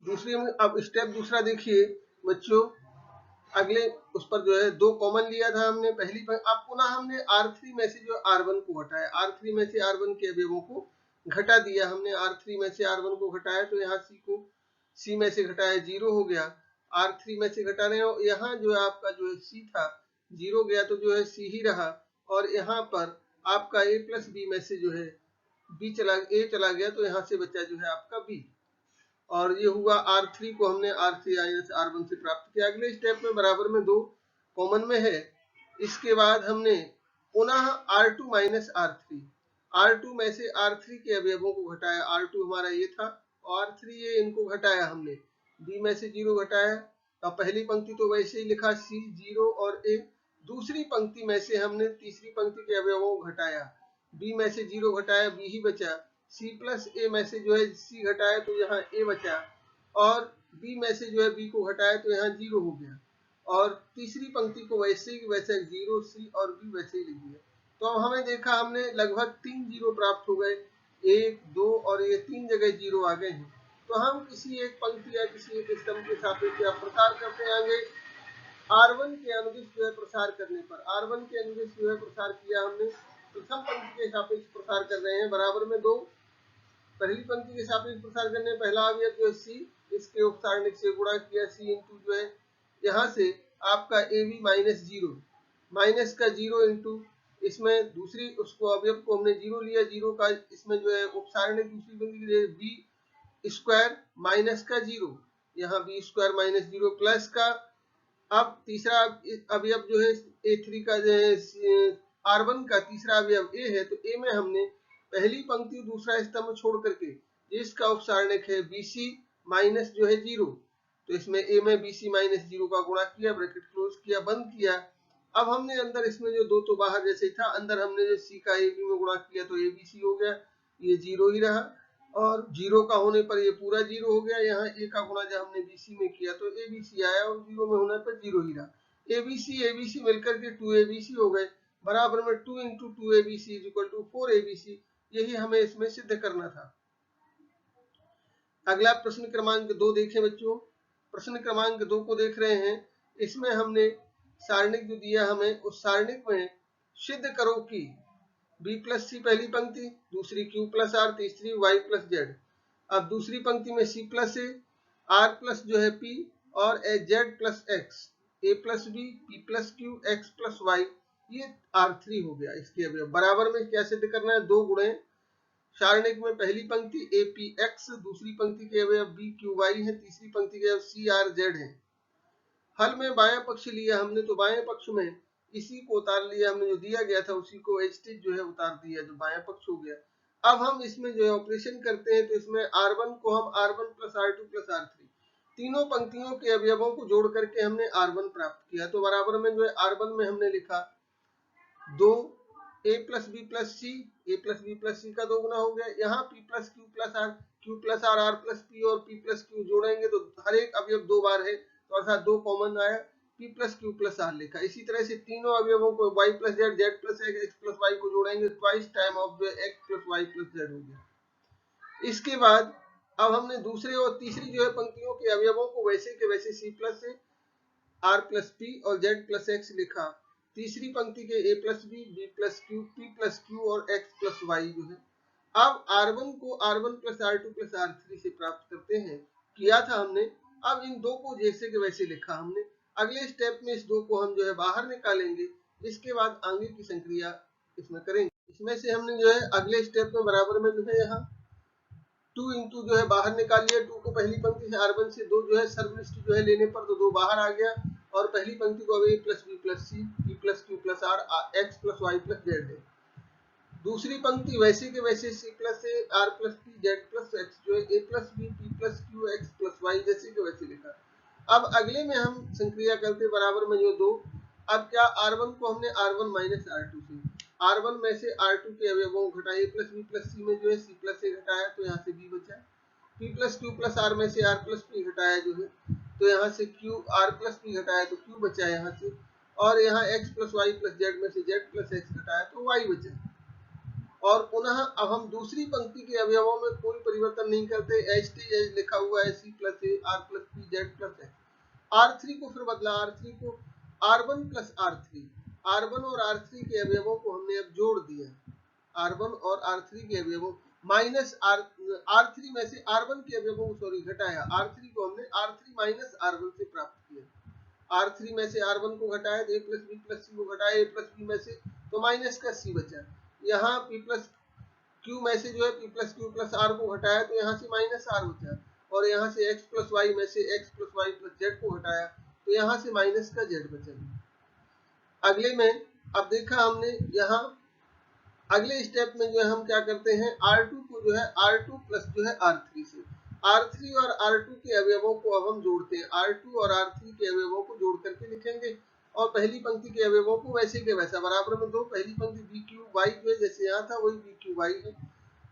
दूसरी हम अब स्टेप दूसरा देखिए बच्चों, अगले उस पर जो है दो कॉमन लिया था हमने पहली पर। अब पुनः हमने R3 में से जो R1 को घटाया, R3 में से R1 के अवयवों को घटा दिया हमने। R3 में से R1 को घटाया तो यहाँ C को C में से घटाया 0 हो गया। R3 में से घटा रहे हो, यहाँ जो है आपका जो है C था 0 गया तो जो है C ही रहा, और यहाँ पर आपका A प्लस B में से जो है A चला गया तो यहाँ से बचा जो है आपका B। और ये हुआ R3 को हमने R3 माइनस R1 से प्राप्त किया। अगले स्टेप में बराबर में दो कॉमन में है। इसके बाद हमने पुनः R2 माइनस R3, R2 में से R3 के अवयवों को घटाया। R2 हमारा ये था और R3 ये, इनको घटाया हमने। B में से 0 घटाया। अब पहली पंक्ति तो वैसे ही लिखा C 0 और A। दूसरी पंक्ति में से हमने तीसरी पंक्ति के अवयवों को घटाया। B में से 0 घटाया, B ही बचा। C प्लस A में से जो है C घटाया तो यहाँ A बचा, और B में से जो है B को घटाया तो यहाँ 0 हो गया। और तीसरी पंक्ति को वैसे ही वैसे 0 C और B वैसे ही लिख दिया। तो अब हमें देखा हमने लगभग 3 जीरो प्राप्त हो गए, 1 2 और ये 3 जगह 0 आ गए हैं। तो हम किसी एक पंक्ति या किसी एक स्तंभ के सापेक्ष प्रसार करते आएंगे। R1 के अनुदिश जो है प्रसार करने पर, R1 के अनुदिश जो है प्रसार किया हमने, प्रथम पंक्ति के सापेक्ष प्रसार कर रहे हैं बराबर में 2। पहली पंक्ति के सापेक्ष प्रसार करने पहला अवयव जो है C, इसके उपसारणिक से गुणा किया C इंटू जो है यहाँ से आपका AB माइनस 0, माइनस का 0 इंटू इसमें दूसरी उसको अवयव को हमने 0 लिया, 0 का इसमें जो है उपसारणिक दूसरी पंक्ति के B स्क्वायर माइनस का 0, यहाँ B स्क्वायर माइनस 0 प्लस का। अब तीसरा अवयव जो है A3 का जो है R1 का तीसरा अवयव A है, तो A में हमने पहली पंक्ति दूसरा स्तंभ छोड़ करके जिसका उपसारणिक है BC माइनस जो है 0, तो इसमें A में BC माइनस 0 का गुणा किया, ब्रैकेट क्लोज किया, बंद किया। अब हमने अंदर इसमें जो दो तो बाहर जैसे था, अंदर हमने जो C का AB में गुणा किया तो ABC हो गया, ये 0 ही रहा, और 0 का होने पर ये पूरा 0 हो गया। यहाँ A का गुणा जब हमने BC में किया तो ABC आया, और 0 में होने पर 0 ही रहा। ABC मिलकर के 2ABC हो गए, बराबर में 2 into 2ABC is equal to 4ABC। यही हमें इसमें सिद्ध करना था। अगला प्रश्न क्रमांक 2 देखें बच्चों। प्रश्न क्रमांक 2 को देख रहे हैं। इसमें हमने सारणिक जो दिया हमें, उस सारणिक में सिद्ध करो कि B प्लस C पहली पंक्ति, दूसरी Q प्लस R, तीसरी Y प्लस Z। अब दूसरी पंक्ति में C plus A, R plus जो है P और Z plus X, A plus B, P plus Q, X plus Y, ये R3 हो गया। इसके अवयव बराबर में क्या सिद्ध करना है, दो गुणे सारणिक में पहली पंक्ति APX, दूसरी पंक्ति के अवयव BQY है, तीसरी पंक्ति के अवयव CRZ है। हल में बायां पक्ष लिया हमने, तो बाएं पक्ष में इसी को उतार लिया हमने, जो दिया गया था उसी को वेस्टेज जो है उतार दिया, जो बायां पक्ष हो गया। अब हम इसमें जो है ऑपरेशन करते हैं, तो इसमें R1 को हम R1 plus R2 plus R3 तीनों पंक्तियों के अवयवों को जोड़ करके हमने R1 प्राप्त किया। तो बराबर में जो है R1 में हमने लिखा 2 A plus B plus C, A plus B plus C का 2 गुना हो गया। यहाँ P plus Q plus R, Q plus R, R plus P और P प्लस Q जोड़ेंगे तो हर एक अवयव 2 बार है, तो अर्थात 2 कॉमन आया, P plus Q plus R लिखा। इसी तरह से तीनों अवयवों को Y plus Z, Z plus X, X plus Y को जोड़ेंगे, twice time of X plus Y plus Z हो गया। इसके बाद अब हमने दूसरे और तीसरी जो है पंक्तियों के अवयवों को वैसे के वैसे C प्लस से R प्लस P और Z प्लस X लिखा। तीसरी पंक्ति के A plus B, B plus Q, P plus Q और X प्लस Y जो है। अब R1 को R1 plus R2 plus R3 से प्राप्त करते हैं, किया था हमने। अब इन दो को जैसे के वैसे लिखा हमने। अगले स्टेप में इस दो को हम जो है बाहर निकालेंगे, इसके बाद आगे की संक्रिया इसमें करेंगे। इसमें से हमने जो है अगले स्टेप में बराबर में जो है यहाँ 2 इंटू जो है बाहर निकाल लिया, 2 को पहली पंक्ति से R1 से 2 जो है सर्वनिष्ठ जो है लेने पर तो 2 बाहर आ गया, और पहली पंक्ति को अब A plus B plus C, P plus Q plus R, X plus Y plus Z है। दूसरी पंक्ति वैसे के वैसे C plus A, R plus P, Z plus X जो है A plus B, P plus Q, X plus Y जैसे के वैसे लिखा। अब अगले में हम संक्रिया करते बराबर में जो 2, अब क्या R1 को हमने R1 माइनस R2 से, R1 में से R2 के अवयवों को घटाया, A plus B plus C में जो है C प्लस A घटाया तो यहाँ से B बचा। P plus Q plus R में से R प्लस P घटाया जो है, तो यहाँ से Q, R प्लस P घटाया तो Q बचा यहाँ से, और यहाँ X plus Y plus Z में से Z प्लस X घटाया तो Y बचा। और पुनः अब हम दूसरी पंक्ति के अवयवों में कोई परिवर्तन नहीं करते, एच टी एच लिखा हुआ है, C plus A R plus P Z plus X. R3 को फिर बदला, R3 को R1 प्लस R3, R1 और R3 के अवयवों को हमने अब जोड़ दिया, R1 और R3 के अवयवों माइनस R3 में से R1 के अवयवों को घटाया, R3 को हमने R3 माइनस R1 से प्राप्त किया। R3 में से R1 को घटाया तो A प्लस बी प्लस सी को घटाया A प्लस बी में से तो माइनस का C बचा। यहाँ P प्लस Q में से जो है P plus Q plus R को घटाया तो यहाँ से माइनस R बचा, और यहाँ से x प्लस वाई में से x plus Y plus Z को घटाया तो यहाँ से माइनस का जेड बचा। अगले में अब देखा हमने यहाँ अगले स्टेप में जो है हम क्या करते हैं, R2 को जो है R2 प्लस जो है R3 से, R3 और R2 के अवयवों को अब हम जोड़ते हैं, R2 और R3 के अवयवों को जोड़ करके लिखेंगे, और पहली पंक्ति के अवयवों को वैसे के वैसा बराबर में दो, पहली पंक्ति बी क्यू वाई जो है जैसे यहाँ था वही बी क्यू वाई है।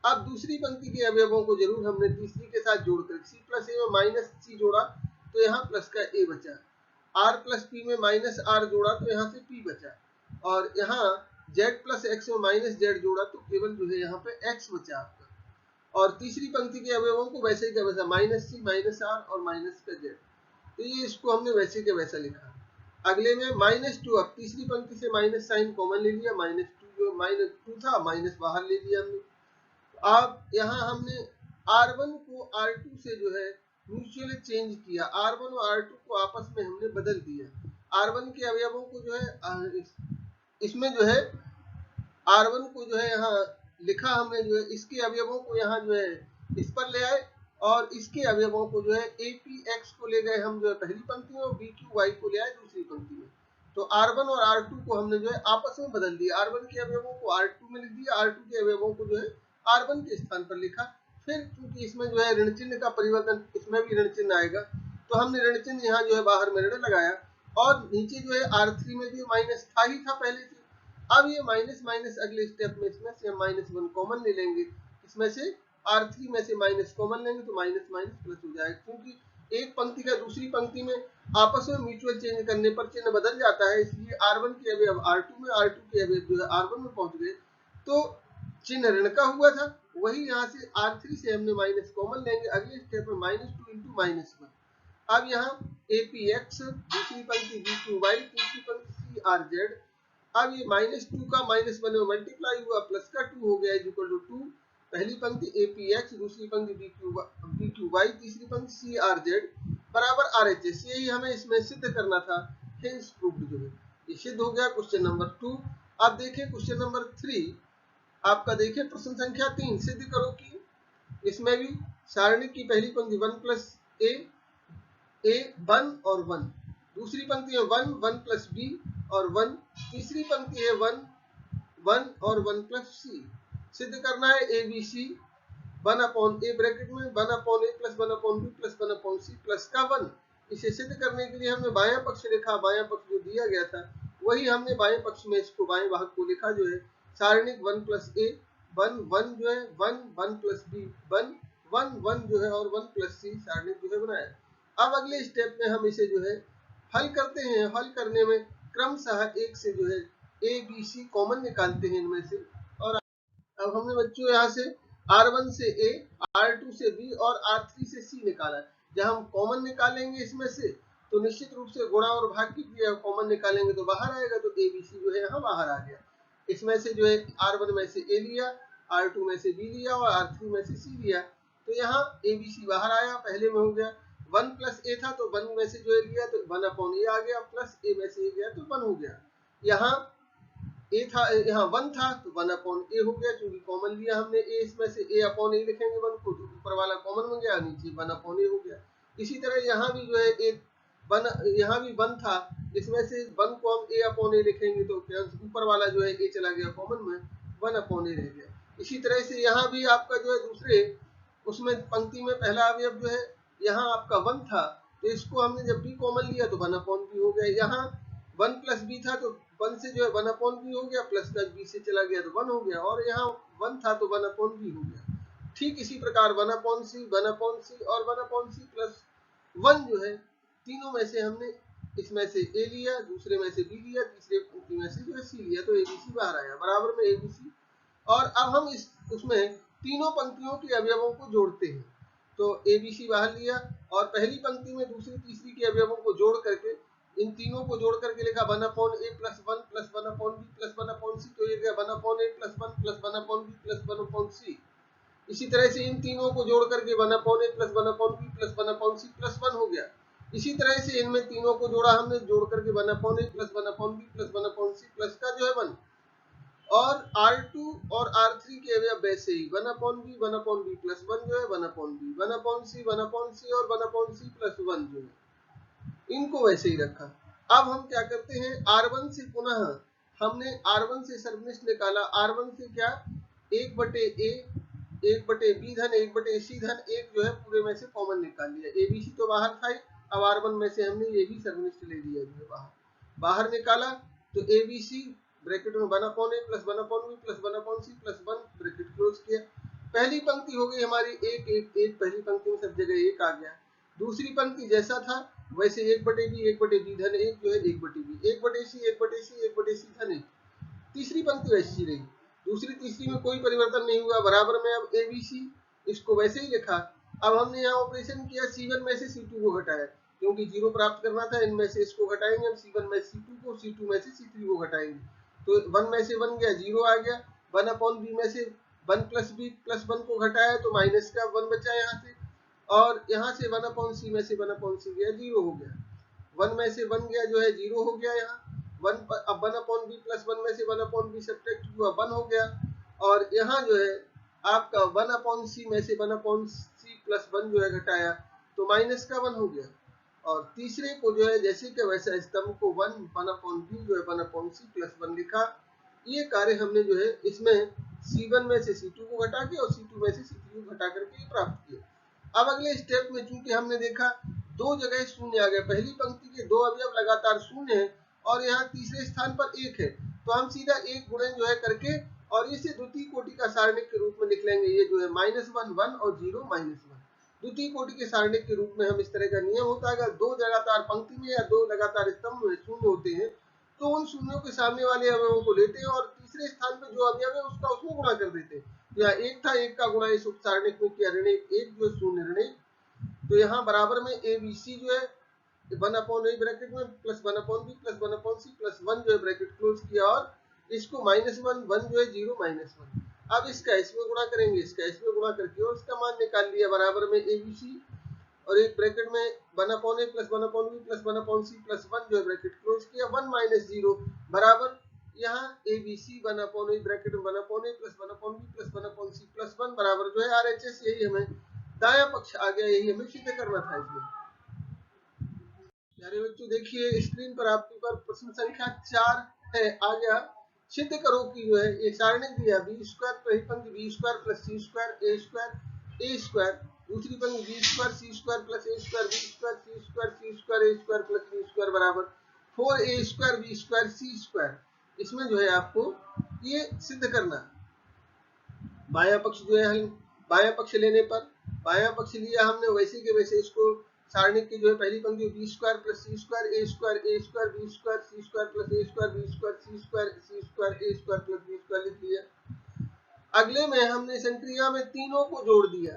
अब दूसरी पंक्ति के अवयवों को जरूर हमने तीसरी के साथ जोड़कर सी प्लस ए में माइनस सी जोड़ा तो यहाँ प्लस का ए बचा, आर प्लस पी में माइनस आर जोड़ा तो यहाँ से पी बचा, और यहाँ जेड प्लस एक्स में माइनस जेड जोड़ा तो केवल जो है यहाँ पे एक्स बचा आपका, और तीसरी पंक्ति के अवयवों को वैसे ही वैसा माइनस सी माइनस आर और माइनस का जेड, तो ये इसको हमने वैसे के वैसा लिखा। अगले में माइनस टू, अब तीसरी पंक्ति से माइनस साइन कॉमन ले लिया, माइनस टू जो माइनस टू था माइनस बाहर ले लिया हमने। अब यहाँ हमने R1 को R2 से जो है म्यूचुअली चेंज किया, R1 और R2 को आपस में हमने बदल दिया, R1 के अवयवों को जो है इसमें जो है R1 को जो है यहाँ लिखा हमने जो है इसके अवयवों को यहाँ जो है इस पर ले आए, और इसके अवयवों को जो है APX को ले गए हम जो है पहली पंक्ति में, और BQY को ले आए दूसरी पंक्ति में, तो R1 और R2 को हमने जो है आपस में बदल दिया, R1 के अवयवों को R2 में लिख दिया, R2 के अवयवों को जो है R1 के स्थान पर लिखा। फिर क्योंकि इसमें जो है ऋण चिन्ह का परिवर्तन, इसमें भी ऋण चिन्ह आएगा तो हमने ऋण चिन्ह यहाँ जो है बाहर में ऋण लगाया, और नीचे जो है R3 में भी माइनस था ही था पहले से, अब ये माइनस माइनस अगले स्टेप में इसमें से हम -1 कॉमन ले लेंगे, इसमें से R3 में से माइनस कॉमन लेंगे तो माइनस माइनस प्लस हो जाएगा, क्योंकि एक पंक्ति का दूसरी पंक्ति में आपस में म्यूचुअल चेंज करने पर चिन्ह बदल जाता है, इसलिए R1 के अवयव R2 में, R2 के अवयव जो है R1 में पहुंच गए, तो चिन्ह ऋण का हुआ था, वही यहाँ से R3 से हमने माइनस कॉमन लेंगे, अगले स्टेप में -2 इंटू -1। अब यहाँ APX, दूसरी पंक्ति BQY, तीसरी पंक्ति CRZ, अब ये -2 का -1 में मल्टीप्लाई हुआ, प्लस का 2 हो गया इक्वल टू 2, पहली पंक्ति APX, दूसरी पंक्ति BQY, तीसरी पंक्ति CRZ बराबर RHS, यही हमें इसमें सिद्ध करना था, हेंस प्रूव्ड जो है ये सिद्ध हो गया क्वेश्चन नंबर 2। अब देखिए क्वेश्चन नंबर 3 आपका, देखिए प्रश्न संख्या 3, सिद्ध करो कि इसमें भी सारणी की पहली पंक्ति 1 प्लस ए 1 और 1, दूसरी पंक्ति है 1 1 प्लस बी और 1, तीसरी पंक्ति है 1 1 और 1 प्लस सी। सिद्ध करना है A B C 1 upon A bracket में 1 upon A plus 1 upon B plus 1 upon C plus का 1। इसे सिद्ध करने के लिए हमने बायां पक्ष लिखा, बायां पक्ष जो दिया गया था वही हमने बाएं पक्ष में इसको बाएं भाग को लिखा, जो है सारणिक 1 प्लस ए 1 1 जो है 1 1 प्लस बी 1 1 1 जो है और 1 प्लस सी सारणिक जो है बनाया। अब अगले स्टेप में हम इसे जो है हल करते हैं, हल करने में क्रमशः एक से जो है ए बी सी कॉमन निकालते हैं इनमें से, और अब हमने बच्चों यहाँ से R1 से A, R2 से B और R3 से C निकाला। जब हम कॉमन निकालेंगे इसमें से तो निश्चित रूप से गुणा और भाग की क्रिया कॉमन निकालेंगे तो बाहर आएगा, तो ABC जो है यहाँ बाहर आ गया। इसमें से जो है R1 में से A लिया, R2 में से B लिया और R3 में से C लिया, तो यहाँ ABC बाहर आया, पहले में हो गया 1 प्लस A था तो 1 में से जो है लिया तो 1 अपॉन A आ गया, प्लस A में से गया तो 1 हो गया। यहाँ A था, यहाँ 1 था तो 1 अपॉन A हो गया, क्योंकि कॉमन लिया हमने A, इसमें से A अपॉन A लिखेंगे 1 को तो ऊपर वाला कॉमन बन गया, नीचे 1 अपॉन A हो गया। इसी तरह यहाँ भी जो है यहाँ भी 1 था, इसमें से 1 को हम A अपॉन A लिखेंगे तो ऊपर वाला जो है A चला गया कॉमन में, 1 अपॉन A रह गया। इसी तरह से यहाँ भी आपका जो है दूसरे उसमें पंक्ति में पहला अवयव जो है यहाँ आपका 1 था, तो इसको हमने जब B कॉमन लिया तो 1 अपॉन B हो गया। यहाँ 1 प्लस B था तो 1 से जो है 1 अपॉन B हो गया, प्लस का B से चला गया तो 1 हो गया, और यहाँ 1 था तो 1 अपॉन B हो गया। ठीक इसी प्रकार 1 अपॉन C, 1 अपॉन C और 1 अपॉन C प्लस 1 जो है तीनों में से हमने इसमें से A लिया, दूसरे में से B लिया, तीसरे पंक्ति में से जो है C लिया, तो ABC बाहर आया, बराबर में ABC और अब हम इस उसमें तीनों पंक्तियों के अवयवों को जोड़ते हैं। तो ए बी सी बाहर लिया और पहली पंक्ति में दूसरी तीसरी के अवयवों को जोड़ करके इन तीनों को जोड़ करके लिखा 1/a plus 1 plus 1/b plus 1/c, तो ये गया 1/a plus 1 plus 1/b plus 1/c। इसी तरह से इन तीनों को जोड़ करके 1/a plus 1/b plus 1/c plus 1 हो गया। इसी तरह से इनमें तीनों को जोड़ा हमने, जोड़ करके 1/a plus 1/b plus 1/c plus का जो है 1। और R2 और R3 के अवयव वैसे ही 1/b 1/b प्लस 1 जो है 1/b 1/c 1/c और 1/c प्लस 1 जो है इनको वैसे ही रखा। अब हम क्या करते हैं, R1 से पुनः हमने R1 से सर्वनिष्ठ निकाला। R1 से क्या 1/a 1/b धन 1/c धन 1 जो है पूरे में से कॉमन निकाल लिया। ABC तो बाहर था ही, अब R1 में से हमने ये भी सर्वनिष्ठ ले लिया जो है बाहर निकाला। तो ABC ब्रैकेट में 1/a plus 1/b plus 1/c plus 1 bracket close किया। पहली पंक्ति हो गई हमारी 1 1 1, पहली पंक्ति में सब जगह 1 आ गया। दूसरी पंक्ति जैसा था वैसे 1/b 1/b धन 1 जो है 1/b 1/c 1/c 1/c धन 1। तीसरी पंक्ति वैसी रही, दूसरी तीसरी में कोई परिवर्तन नहीं हुआ, बराबर में अब ABC इसको वैसे ही लिखा। अब हमने यहाँ ऑपरेशन किया, C1 में से C2 को घटाया क्योंकि 0 प्राप्त करना था, इनमें से इसको घटाएंगे हम, C1 में C2 को, C2 में से C3 को घटाएंगे तो 1 में से 1 गया 0 आ गया। 1/b में से 1 प्लस b प्लस 1 को घटाया तो माइनस का 1 बचा यहाँ से, और यहाँ से 1/c में से 1/c गया 0 हो गया। 1 में से 1 गया जो है 0 हो गया यहाँ। 1 अब 1/b प्लस 1 में से 1/b सब्ट्रैक्ट हुआ 1 हो गया, और यहाँ जो है आपका 1/c में से 1/c प्लस 1 जो है घटाया तो माइनस का 1 हो गया। और तीसरे को जो है जैसे कि वैसा स्तंभ को 1/b जो है 1/c प्लस 1 लिखा। ये कार्य हमने जो है इसमें C1 में से C2 को घटा के और C2 में से C3 को घटा करके प्राप्त किया। अब अगले स्टेप में चूंकि हमने देखा दो जगह शून्य आ गया, पहली पंक्ति के दो अवयव लगातार शून्य है और यहाँ तीसरे स्थान पर 1 है, तो हम सीधा 1 गुणन जो है करके और इसे द्वितीय कोटि का सारणिक के रूप में लिख लेंगे। ये जो है -1 1 और 0 -1 द्वितीय कोटि के सारणिक के रूप में हम इस तरह का नियम होता है, अगर दो लगातार पंक्ति में या दो लगातार स्तंभ में शून्य होते हैं तो उन शून्यों के सामने वाले अवयवों को लेते हैं और तीसरे स्थान पर जो अवयव है उसका उसमें गुणा कर देते हैं। यहाँ 1 था, 1 का गुणा इस उपसारणिक में किया ऋण 1 जो शून्य ऋण 1, तो यहाँ बराबर में ABC जो है 1/a ब्रैकेट में plus 1/b plus 1/c plus 1 जो है ब्रैकेट क्लोज किया, और इसको -1 1 जो है 0 -1। अब इसका इसमें गुणा करेंगे, इसका इसमें गुणा करके और इसका मान निकाल लिया, बराबर में ABC और एक ब्रैकेट में 1/a plus 1/b plus 1/c plus 1 जो है ब्रैकेट क्लोज किया, 1 - 0 बराबर यहाँ ABC 1/a ब्रैकेट में 1/a plus 1/b plus 1/c plus 1 बराबर जो है RHS, यही हमें दायां पक्ष आ गया, यही हमें सिद्ध करना था इसमें। प्यारे बच्चों देखिए स्क्रीन पर आपके पास प्रश्न संख्या 4 है, आ गया। सिद्ध करो कि जो है एक सारणिक दिया b² पहली पंक्ति b² प्लस c² a², दूसरी पंक्ति b² c² plus a² b² c² c² a² plus b² बराबर 4a² b² c²। इसमें जो है आपको ये सिद्ध करना, बायां पक्ष जो है बायां पक्ष लेने पर, बायां पक्ष लिया हमने वैसे के वैसे इसको सारणिक की जो है पहली पंक्ति b² plus c² a² b² c² plus a² b² c² a² plus b² लिख लिया। अगले में हमने संक्रिया में तीनों को जोड़ दिया,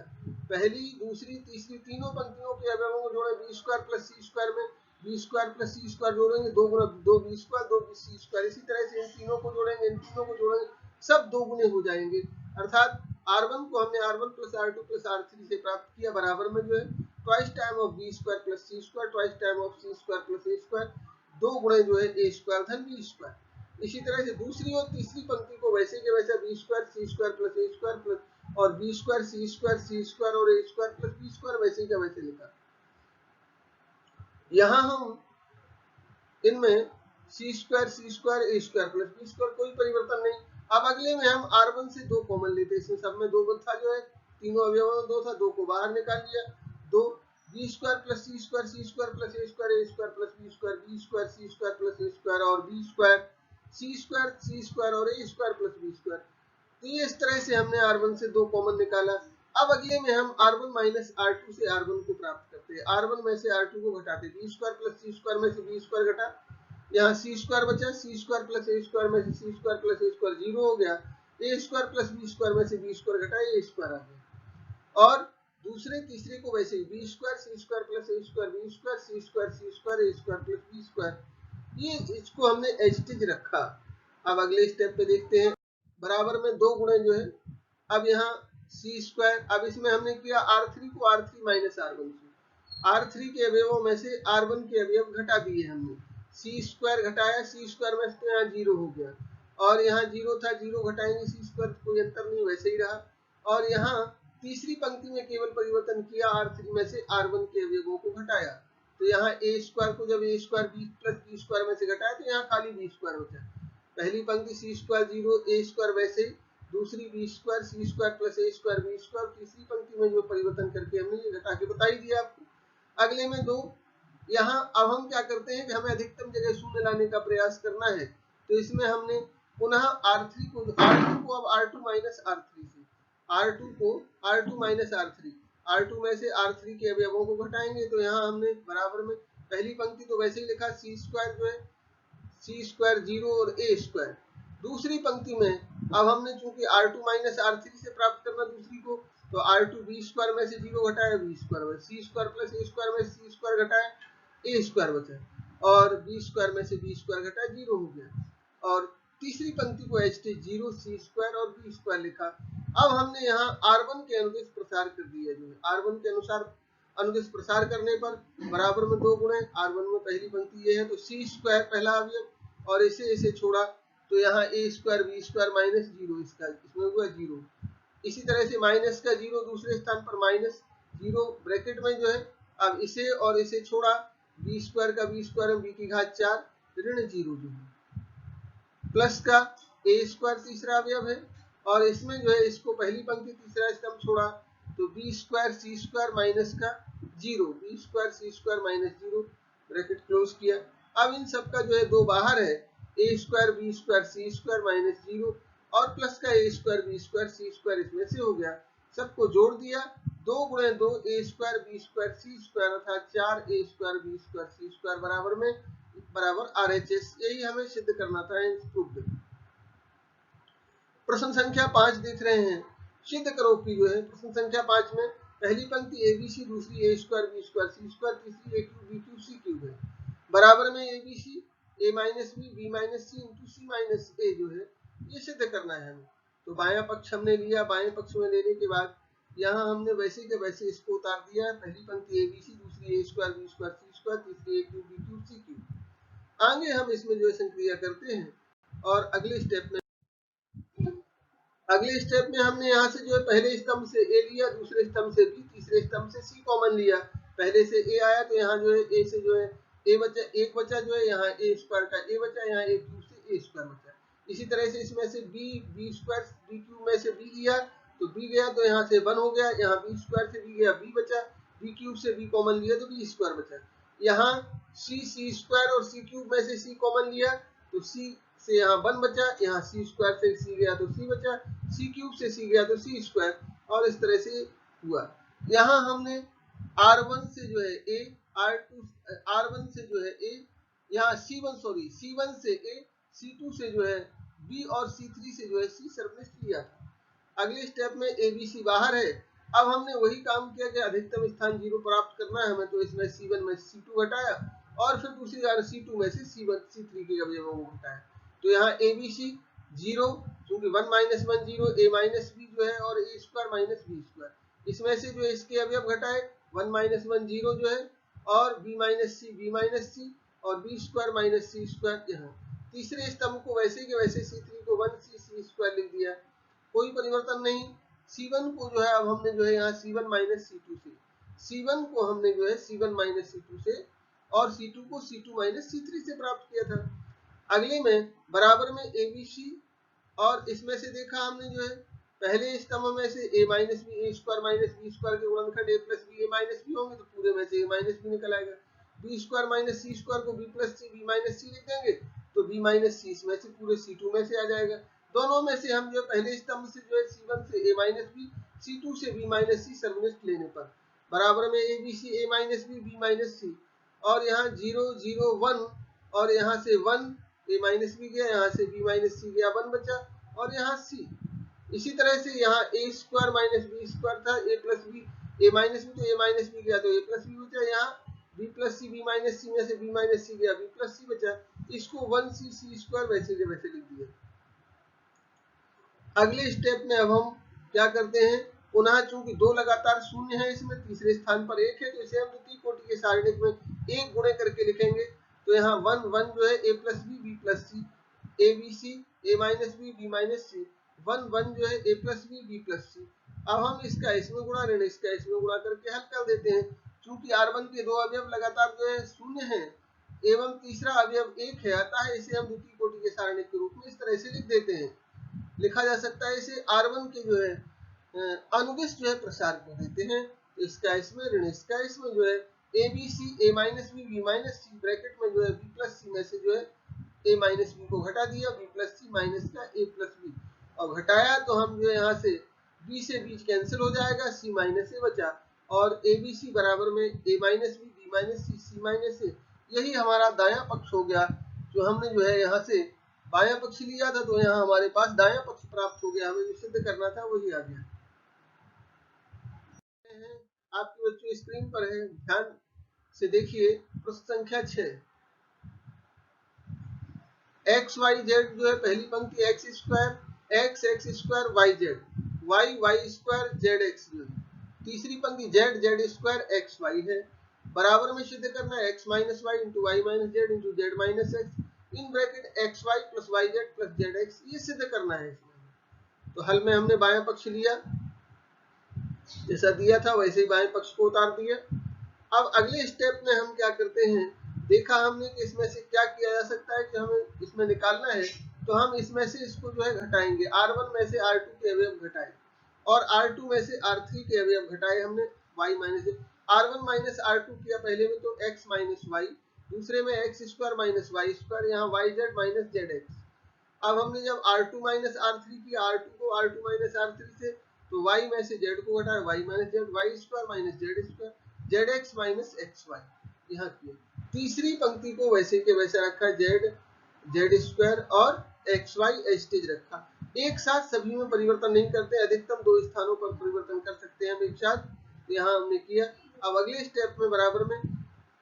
पहली दूसरी तीसरी तीनों पंक्तियों के अवयवों को जोड़े b² प्लस c² में b² प्लस c² जोड़ेंगे, 2 गुना 2 b² 2 c², इसी तरह से इन तीनों को जोड़ेंगे, इन तीनों को जोड़ेंगे, सब 2 गुने हो जाएंगे, अर्थात R1 को हमने R1 plus R2 plus R3 से प्राप्त किया, बराबर में जो है twice time of b² plus c² twice time of c² plus a², 2 गुणे जो है a² धन b²। इसी तरह से दूसरी और तीसरी पंक्ति को वैसे के वैसा b² c² plus a² plus और b² c² और a² प्लस b² वैसे का वैसे लिखा। यहाँ हम इनमें c² a² प्लस b² कोई परिवर्तन नहीं। अब अगले में हम R1 से 2 कॉमन लेते हैं, इसमें सब में 2 था जो है, तीनों अवयवों में 2 था, 2 को बाहर निकाल लिया, 2 b² plus c² plus a² plus b² c² plus a² और b² c² और a² प्लस b²। तो ये इस तरह से हमने R1 से 2 कॉमन निकाला। अब अगले में हम R1 माइनस R2 से R1 को प्राप्त करते हैं, R1 में से R2 को घटाते, b² प्लस c² में से b² घटा, यहाँ c² बचा, c² प्लस a² में से c² प्लस a² 0 हो गया, ए स्क्वायर प्लस बी स्क्वायर में से बी स्क्वायर घटाए ए स्क्वायर आ गया। और दूसरे तीसरे को वैसे ही B square C square plus ए square B square C square ए स्क्वायर प्लस बी स्क्वायर, ये इसको हमने एस्टिज रखा। अब अगले स्टेप पे देखते हैं, बराबर में दो गुणे जो है, अब यहाँ सी स्क्वायर, अब इसमें हमने किया R3 को R3 माइनस R1 से, R3 के अवयवों में से R1 के अवयव घटा दिए हमने, सी स्क्वायर घटाया सी स्क्वायर में से, तो यहाँ जीरो हो गया, और यहाँ जीरो था, जीरो घटाएंगे सी स्क्वायर, कोई अंतर नहीं, वैसे ही रहा। और यहाँ तीसरी पंक्ति में केवल परिवर्तन किया, R3 में से R1 के अवयवों को घटाया, तो यहाँ ए स्क्वायर को जब A square B plus B square में से घटाया तो यहाँ खाली बी स्क्वायर बचा। पहली पंक्ति सी स्क्वायर जीरो ए स्क्वायर वैसे ही, दूसरी B square C square plus ए स्क्वायर बी स्क्वायर, तीसरी पंक्ति में जो परिवर्तन करके हमने ये घटा के बता ही दिया आपको। अगले में दो, यहाँ अब हम क्या करते हैं कि हमें अधिकतम जगह शून्य लाने का प्रयास करना है, तो इसमें हमने पुनः R2 को अब R2 माइनस R3 से, R2 को R2 माइनस R3, R2 में से R3 के अवयवों को घटाएंगे, तो यहाँ हमने बराबर में पहली पंक्ति तो वैसे ही लिखा सी स्क्वायर जो है सी स्क्वायर जीरो और ए स्क्वायर, दूसरी पंक्ति में अब हमने चूंकि R2 माइनस R3 से प्राप्त करना दूसरी को, तो R2 बी स्क्वायर में से जीरो घटाया बी स्क्वायर में, सी स्क्वायर प्लस ए स्क्वायर में सी स्क्वायर घटाया ए स्क्वायर बचा, और बी स्क्वायर में से बी स्क्वायर घटाया जीरो हो गया। और तीसरी पंक्ति को एच टी जीरो सी स्क्वायर और बी स्क्वायर लिखा। अब हमने यहाँ R1 के अनुदिश प्रसार कर दिया, जो है R1 के अनुसार अनुदिश प्रसार करने पर बराबर में दो गुणे, R1 में पहली पंक्ति ये है, तो सी स्क्वायर पहला अवयव और इसे छोड़ा, तो यहाँ A square B square minus zero, इसका इसमें हुआ जीरो। इसी तरह से माइनस का जीरो दूसरे स्थान पर माइनस जीरो ब्रैकेट में जो है, अब इसे और इसे छोड़ा, बी स्क्वायर का बी स्क्वायर बी की घात 4 ऋण जीरो जो है, प्लस का ए स्क्वायर तीसरा अवयव है, और इसमें जो है इसको पहली पंक्ति तीसरा स्तंभ छोड़ा, तो B square C square minus का zero, B square C square minus zero bracket close किया। अब इन सब का जो है दो बाहर है, ए square B square C square minus zero और प्लस का ए square B square C square इसमें से हो गया, सबको जोड़ दिया, दो गुणे दो ए square B square C square अर्थात 4 ए square B square C square बराबर में बराबर RHS, यही हमें सिद्ध करना था। प्रश्न संख्या 5 देख रहे हैं, सिद्ध करो कि जो है प्रश्न संख्या 5 में पहली पंक्ति एबीसी, दूसरी ए square B square C square, तीसरी ए cube B cube C cube है, बराबर में एबीसी ए माइनस बी माइनस सी इंटू सी माइनस ए जो है ये सिद्ध करना है हमें। तो बायां पक्ष हमने लिया, बाएं पक्ष में लेने के बाद यहाँ हमने वैसे के वैसे इसको उतार दिया, पहली पंक्ति एबीसी, दूसरी ए square B square C square, तीसरी ए cube B cube C cube. आगे हम इसमें जो है संक्रिया करते हैं, और अगले स्टेप में हमने यहाँ से जो है पहले स्तंभ से ए लिया, दूसरे स्तंभ से बी, तीसरे स्तंभ से सी कॉमन लिया, पहले से ए आया तो यहाँ जो है ए से जो है ए बचा, एक बचा जो है यहाँ ए स्क्वायर का ए बचा, यहाँ ए क्यूब से ए स्क्वायर बचा। इसी तरह से इसमें से बी स्क्वायर बी क्यूब में से बी लिया तो बी गया, तो यहाँ से 1 हो गया, यहाँ बी स्क्वायर से बी गया बी बचा, बी क्यूब से बी कॉमन लिया तो बी स्क्वायर बचा। यहाँ सी स्क्वायर और सी क्यूब में से सी कॉमन लिया तो सी से यहाँ 1 बचा, यहाँ सी स्क्वायर से सी गया तो सी बचा, सी क्यूब से सी गया तो सी स्क्वायर, और इस तरह से हुआ। यहाँ हमने R1 से जो है A, R1 से जो है A, यहाँ C1 से A, C2 से जो है B और C3 से जो है C सर्वनिष्ठ लिया था। अगले स्टेप में ABC बाहर है, अब हमने वही काम किया कि अधिकतम स्थान 0 प्राप्त करना है हमें, तो इसमें C1 में C2 घटाया और फिर दूसरी बार C2 में से C3 के अवयवों को घटाया, तो यहाँ ABC 0 क्योंकि 1 माइनस 1 0, A माइनस बी जो है और ए स्क्वायर माइनस बी स्क्वायर, इसमें से जो है इसके अवयव घटाए 1 माइनस 1 0 जो है, और बी माइनस सी और B square minus C square. यहाँ तीसरे स्तंभ को वैसे के वैसे C3 को 1 सी स्क्वायर लिख दिया, कोई परिवर्तन नहीं। C1 को जो है अब हमने जो है यहाँ C1 माइनस C2 से, C1 को हमने जो है C1 माइनस C2 से और C2 को C2 माइनस C3 से प्राप्त किया था। अगले में बराबर में ABC, और इसमें से देखा हमने जो है पहले स्तंभ में से a minus B A squared minus B squared के गुणनखंड a plus B A minus B होंगे, तो पूरे में से a माइनस बी निकल आएगा। B square minus C square को b plus C B minus C लिख देंगे, तो b माइनस सी इसमें से पूरे C2 में से आ जाएगा। दोनों में से हम जो पहले स्तंभ से जो है C1 से a माइनस बी, C2 से b माइनस सी सर्वनिष्ठ लेने पर बराबर में ABC a minus B b minus C, और यहाँ 0 0 1 और यहाँ से 1 a माइनस बी गया, यहाँ से b माइनस सी गया 1 बचा, और यहाँ c इसी तरह से यहाँ A squared minus B square था, ए plus B, A minus B, तो ए माइनस बी गया तो ए प्लस बी बचा, यहाँ B plus C, B minus सी में से बी माइनस सी गया, बी प्लस सी बचा, इसको 1c सी स्क्वायर वैसे के वैसे लिख दिया। अगले स्टेप में अब हम क्या करते हैं, पुनः चूंकि दो लगातार शून्य है, इसमें तीसरे स्थान पर एक है, तो इसे हम द्वितीय कोटि के सारणिक में एक गुणे करके लिखेंगे। तो यहाँ 1 1 जो है A plus B, B plus C, A B C, A minus B, B minus C, 1 1 जो है A plus B, B plus C. अब हम इसका इसमें गुणा, ऋण इसका इसमें गुणा करके हल कर देते हैं। चूंकि R1 के दो अवयव लगातार जो है शून्य है एवं तीसरा अवयव एक है, अतः इसे हम द्वितीय कोटि के सारणिक के रूप में इस तरह से लिख देते हैं। लिखा जा सकता है इसे R1 के जो है अनुदिश जो है प्रसार कर देते हैं। इसका इसमें, ऋण इसका इसमें जो है A B C, A minus B, B minus C, bracket में जो है बी प्लस सी में से जो है ए माइनस बी को घटा दिया, बी प्लस सी माइनस का ए प्लस बी, और घटाया तो हम जो है यहाँ से बी से बीच कैंसिल हो जाएगा, सी माइनस ए बचा, और ए बी सी बराबर में ए माइनस बी, बी माइनस सी, सी माइनस ए, यही हमारा दायां पक्ष हो गया। जो हमने जो है यहाँ से बायां पक्ष लिया था, तो यहाँ हमारे पास दायां पक्ष प्राप्त हो गया, हमें जो सिद्ध करना था वही आ गया। आपके बच्चों स्क्रीन पर है, ध्यान से देखिए प्रश्न संख्या 6। एक्स वाई जेड जो है पहली पंक्ति X squared X X squared Y Z, Y Y squared Z X जो है। तीसरी पंक्ति Z Z squared X Y है, बराबर में सिद्ध करना है X minus Y into Y minus Z into Z minus X in bracket x Y plus Y Z plus Z X, ये सिद्ध करना है इसमें। तो हल में हमने बायां पक्ष लिया, जैसा दिया था वैसे ही बाएं पक्ष को उतार दिया। अब अगले स्टेप में हम क्या करते हैं, देखा हमने कि इसमें से क्या किया जा सकता है कि हमें इसमें निकालना है, तो हम इसमें से इसको जो है घटाएंगे। R1 में से R2 के अवयव घटाए और R2 में से R3 के अवयव घटाए हमने, y minus R1 minus R2 किया पहले में, तो x माइनस वाई, दूसरे में X square minus Y square, यहाँ Y Z minus Z X. अब हमने जब R2 माइनस R3 किया, R2 को R2 माइनस R3 से, तो y में से z को घटाया, y minus Z, Y square minus Z squared, Z X minus X Y, यहाँ किया। तीसरी पंक्ति को वैसे के वैसे रखा, जेड जेड स्क्वायर और एक्स वाई एस्टेज रखा। एक साथ सभी में परिवर्तन नहीं करते, अधिकतम दो स्थानों पर परिवर्तन कर सकते हैं हम एक साथ, यहाँ हमने किया। अब अगले स्टेप में बराबर में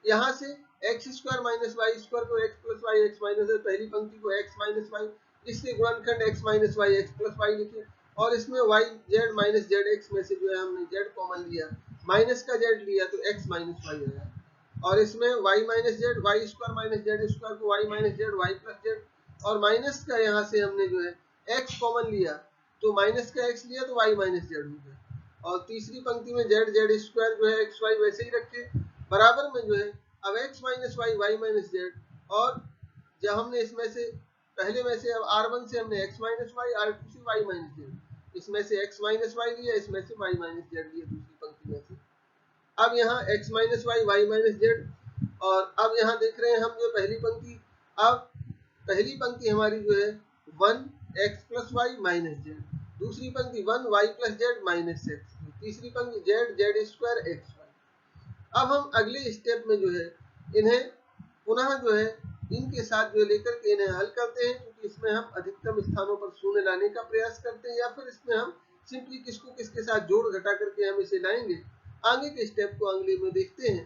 यहाँ से X square minus Y square को X plus Y X minus, पहली पंक्ति को एक्स माइनस वाई, इसके गुणनखंड X minus Y X plus Y लिखे, और इसमें Y Z minus Z X में से जो है हमने जेड कॉमन लिया, माइनस का जेड लिया तो एक्स माइनस वाई आया, और इसमें Y minus Z, Y square minus Z square को Y minus Z, Y plus Z, और माइनस का यहाँ से हमने जो है एक्स कॉमन लिया, तो माइनस का एक्स लिया तो वाई माइनस जेड हो गया, और तीसरी पंक्ति में जेड जेड स्क्वायर जो है एक्स वाई वैसे ही रखे, बराबर में जो है अब x minus Y, Y minus Z, और जब हमने इसमें से पहले में से अब R1 से हमने x माइनस वाई, R2 से y माइनस जेड, इसमें से x माइनस वाई लिया, इसमें से y माइनस जेड लिया दूसरी पंक्ति में से। अब यहाँ x minus Y, Y minus Z, और अब यहाँ देख रहे हैं हम जो पहली पंक्ति, अब पहली पंक्ति हमारी जो है 1x plus Y minus Z, दूसरी पंक्ति 1y plus Z minus x, तीसरी पंक्ति जेड जेड स्क्वायर एक्स। अब हम अगले स्टेप में जो है इन्हें पुनः जो है इनके साथ जो लेकर के इन्हें हल करते हैं, क्योंकि इसमें हम अधिकतम स्थानों पर शून्य लाने का प्रयास करते हैं, या फिर इसमें हम सिंपली किसको किसके साथ जोड़ घटा करके हम इसे लाएंगे। आगे के स्टेप को अगले में देखते हैं।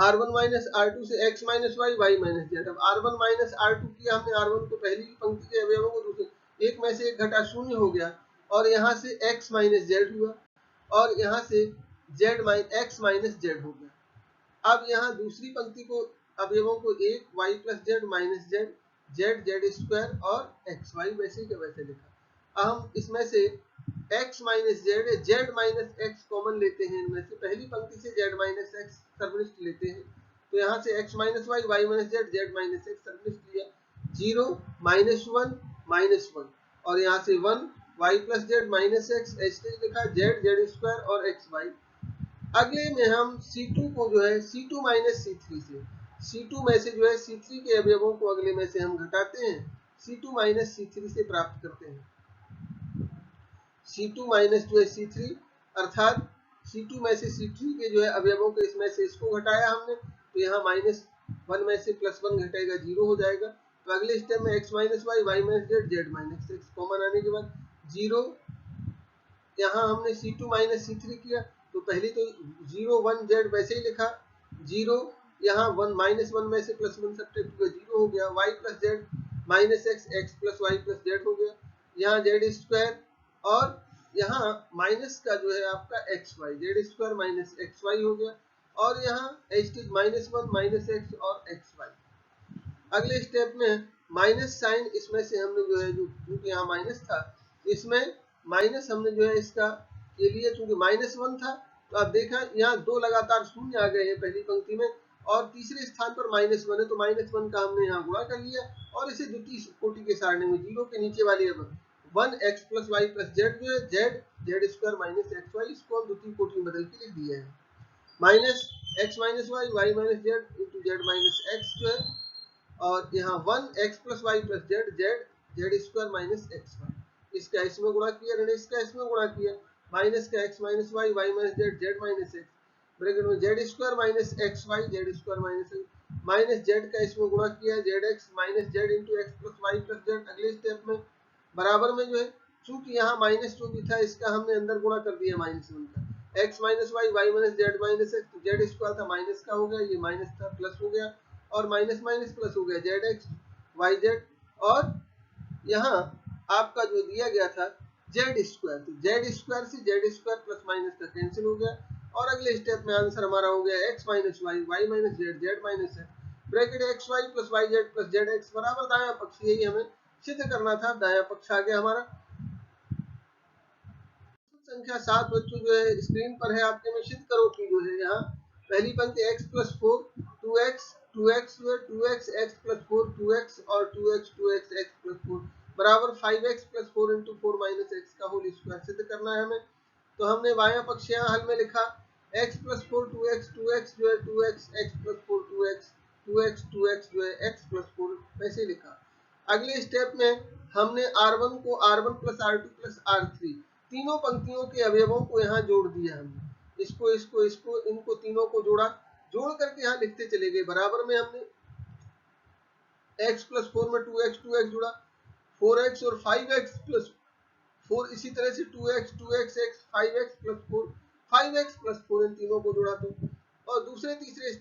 R1 माइनस R2 से x minus Y, Y minus Z. अब R1 माइनस R2 किया हमने, R1 को पहली पंक्ति के अवयवों को दूसरे एक में से एक घटा शून्य हो गया, और यहाँ से x माइनस जेड हुआ, और यहाँ से जेड एक्स माइनस जेड हो गया। अब यहाँ दूसरी पंक्ति को अवयवों को एक Y plus Z minus Z, Z Z squared और एक्स वाई वैसे के वैसे लिखा। अब हम इसमें से x minus Z, Z minus X common लेते हैं, इनमें से पहली पंक्ति से जेड माइनस एक्स सर्वनिष्ठ लेते हैं, तो यहाँ से x minus Y, Y minus Z, Z minus X सर्वनिष्ठ लिया, 0 माइनस 1 माइनस 1, और यहाँ से 1 Y plus Z minus X as it is लिखा, जेड जेड स्क्वायर और एक्स वाई। अगले में हम C2 को जो है C2 माइनस C3 से, C2 में से जो है C3 के अवयवों को अगले में से हम घटाते हैं, C2 माइनस C3 से प्राप्त करते हैं। C2 माइनस जो है C3, अर्थात C2 में से C3 के जो है अवयवों के इसमें से इसको घटाया हमने, तो यहाँ माइनस 1 में से प्लस 1 घटेगा 0 हो जाएगा, तो अगले स्टेप में x minus Y, Y minus Z, Z minus X common आने के बाद 0, यहाँ हमने C2 माइनस C3 किया, तो पहले तो 0 1 जेड वैसे ही लिखा, 0 यहाँ 1 माइनस 1 में से प्लस 1 सब्ट्रैक्ट किया, 0 हो गया, y plus Z minus X, X plus Y plus Z हो गया, यहाँ जेड स्क्वायर, और यहाँ माइनस का जो है आपका X Y, Z square minus X Y हो गया, और यहाँ H T minus 1 minus X और एक्स वाई। अगले स्टेप में माइनस साइन, इसमें से हमने जो है, जो क्योंकि यहाँ माइनस था, इसमें माइनस हमने जो है इसका ये लिए, चूंकि माइनस 1 था, तो आप देखा यहाँ 2 लगातार शून्य आ गए हैं पहली पंक्ति में, और तीसरे स्थान पर माइनस 1 है, तो माइनस 1 का हमने यहाँ गुणा कर लिया, और इसे द्वितीय कोटि के सारणी में 0 के नीचे वाली अब 1 X plus Y plus Z जो है Z, Z square minus X Y, इसको हम द्वितीय कोटि में बदल के लिख दिया है, minus X minus Y, Y minus Z into Z minus X जो है, और यहाँ 1 X plus Y plus Z, Z Z square minus X Y, इसका इसमें गुणा किया, ऋण इसका इसमें गुणा किया, माइनस का X minus Y, Y minus Z, Z minus x, bracket में Z square minus X Y, Z square minus X, minus Z का इसमें गुणा किया, Z X minus Z into X plus Y plus Z. अगले step में बराबर में जो है, चूंकि यहाँ माइनस 2 भी था, इसका हमने अंदर गुणा कर दिया माइनस 1 का, X minus Y, Y minus Z minus X, तो जेड स्क्वायर था माइनस का हो गया, ये माइनस था प्लस हो गया, और माइनस माइनस प्लस हो गया, जेड एक्स वाई जेड, और यहाँ आपका जो दिया गया था जेड स्क्वायर, तो जेड स्क्वायर से जेड स्क्वायर प्लस माइनस का कैंसिल हो गया, और अगले स्टेप में आंसर हमारा हो गया x minus Y, Y minus Z, Z minus x, bracket x Y plus Y Z plus Z x बराबर दायां पक्ष, यही हमें सिद्ध करना था, दायां पक्ष आ गया हमारा। संख्या 7 बच्चों जो है स्क्रीन पर है आपके में, सिद्ध करो कि जो है यहाँ पहली पंक्ति x plus 4 2x 2x 2x x plus 4 2x और 2x 2x x प्लस 4 बराबर 5x plus 4 into 4 minus x का होल स्क्वायर सिद्ध करना है हमें। तो हमने बायां पक्ष यहाँ हल में लिखा, x प्लस 4 2x 2x जो है 2x x plus 4 2x 2x 2x जो है x प्लस 4 वैसे लिखा। अगले स्टेप में हमने R1 को R1 plus R2 plus R3 तीनों पंक्तियों के अवयवों को यहाँ जोड़ दिया हमने, इसको इसको इसको इनको तीनों को जोड़ा, जोड़ करके यहाँ लिखते चले गए, बराबर में हमने x प्लस 4 में 2x जुड़ा, 4x और 5x प्लस 4, इसी तरह से 2x 2x x 5x plus 4 5x plus 4 इन तीनों को जोड़ा, तो और दूसरे तीसरे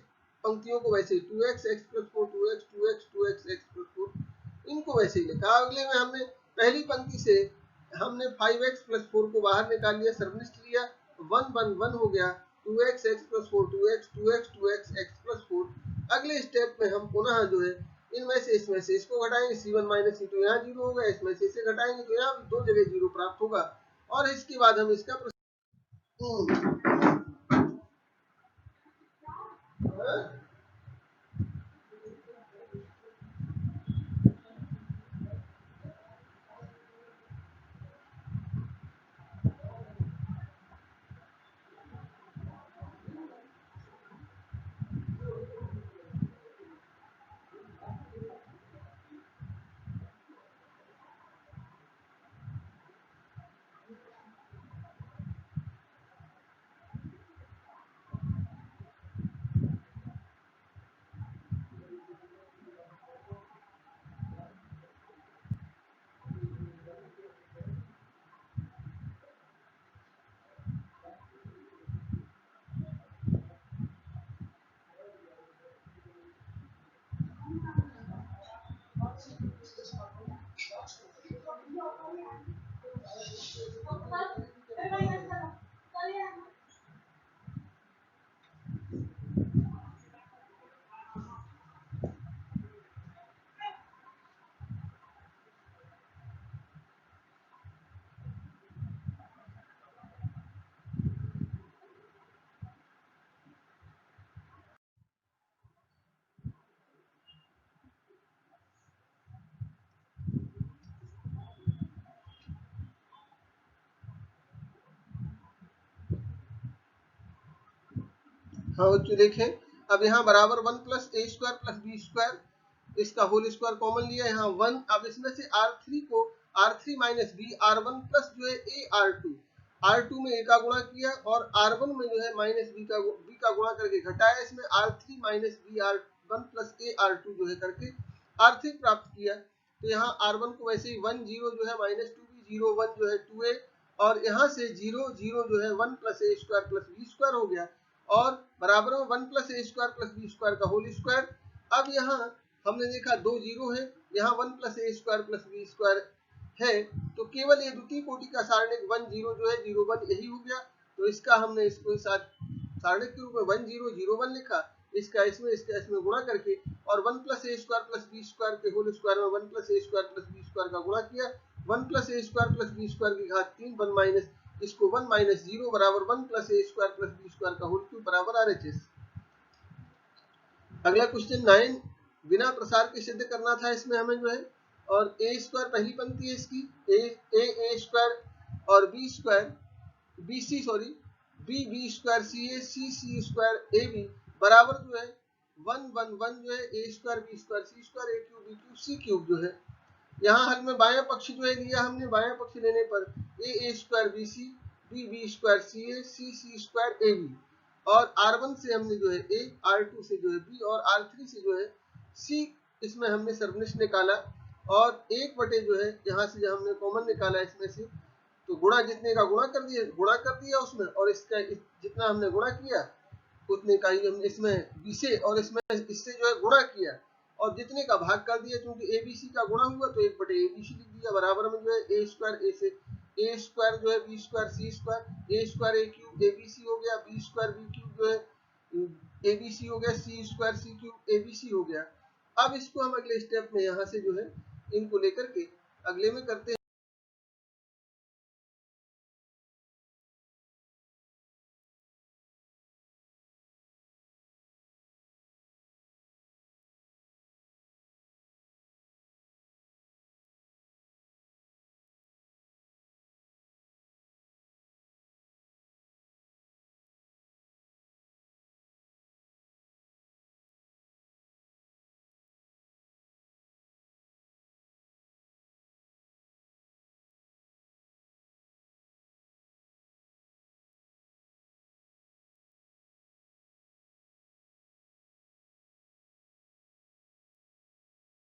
पंक्तियों को वैसे 2x x plus 4 2x 2x 2x x plus 4 इनको वैसे ही लिखा। अगले में हमने पहली पंक्ति से हमने 5x प्लस 4 को बाहर निकाल लिया, सर्वनिष्ठ लिया, 1 1 1 हो गया, 2x x plus 4 2x 2x 2x x plus 4। अगले स्टेप में हम पुनः जो है इनमें से इसमें से इसको घटाएंगे, C1 माइनस C2 यहाँ 0 होगा, इसमें से इसे घटाएंगे तो यहाँ दो जगह 0 प्राप्त होगा, और इसके बाद हम इसका हाँ बच्चों देखें, अब यहाँ बराबर 1 प्लस ए स्क्वायर प्लस बी स्क्वायर इसका होल स्क्वायर कॉमन लिया, यहाँ 1, अब इसमें से R3 को R3 minus B R1 plus जो है ए R2 में ए का गुणा किया, और R1 में जो है माइनस बी का गुणा करके घटाया, इसमें R3 minus B R1 plus ए R2 जो है करके R3 प्राप्त किया। तो यहाँ R1 को वैसे ही 1 0 जो है -2b 0 1 जो है 2a, और यहाँ से 0 0 जो है 1 + a² + b² हो गया, और बराबर में 1 + a² + b² का होल स्क्वायर। अब यहाँ हमने देखा 2 0 है, यहाँ 1 + a² + b² है, तो केवल ये द्वितीय कोटि का सारणिक 1 0 जो है 0 1 यही हो गया। तो इसका हमने इसको साथ सारणिक के रूप में 1 0 0 1 लिखा, इसका इसमें गुणा करके, और 1 + a² + b² के होल स्क्वायर में 1 + a² + b² का गुणा किया। 1 + a² + b² की घात 3 1 माइनस इसको 1 - 0 बराबर 1 + a² + b² का होल क्यूब बराबर RHS। अगला क्वेश्चन 9, बिना प्रसार के सिद्ध करना था इसमें हमें जो है, और a² पहली पंक्ति है इसकी, a² और bc sorry b² ca ab बराबर जो है 1 1 1 जो है a² b² c² a³ b³ c³ जो है। यहाँ हल में बायां पक्ष जो है लिया हमने, बायां पक्ष लेने पर a² bc b² ca c² ab, और R1 से हमने जो है a, R2 से जो है b, और R3 से जो है c, इसमें हमने सर्वनिष्ठ निकाला, और 1 जो है यहाँ से जो हमने कॉमन निकाला इसमें से, तो गुणा जितने का गुणा कर दिया उसमें, और इसका जितना हमने गुणा किया उतने का ही हमने इसमें b से और इसमें इससे जो है गुणा किया, और जितने का भाग कर दिया, क्योंकि ABC का गुणा हुआ तो 1/ABC लिख दिया, बराबर में जो है a² a से a² जो है b² c² a² a³ ABC हो गया, b² b³ जो है ABC हो गया, c² c³ ABC हो गया। अब इसको हम अगले स्टेप में यहाँ से जो है इनको लेकर के अगले में करते हैं।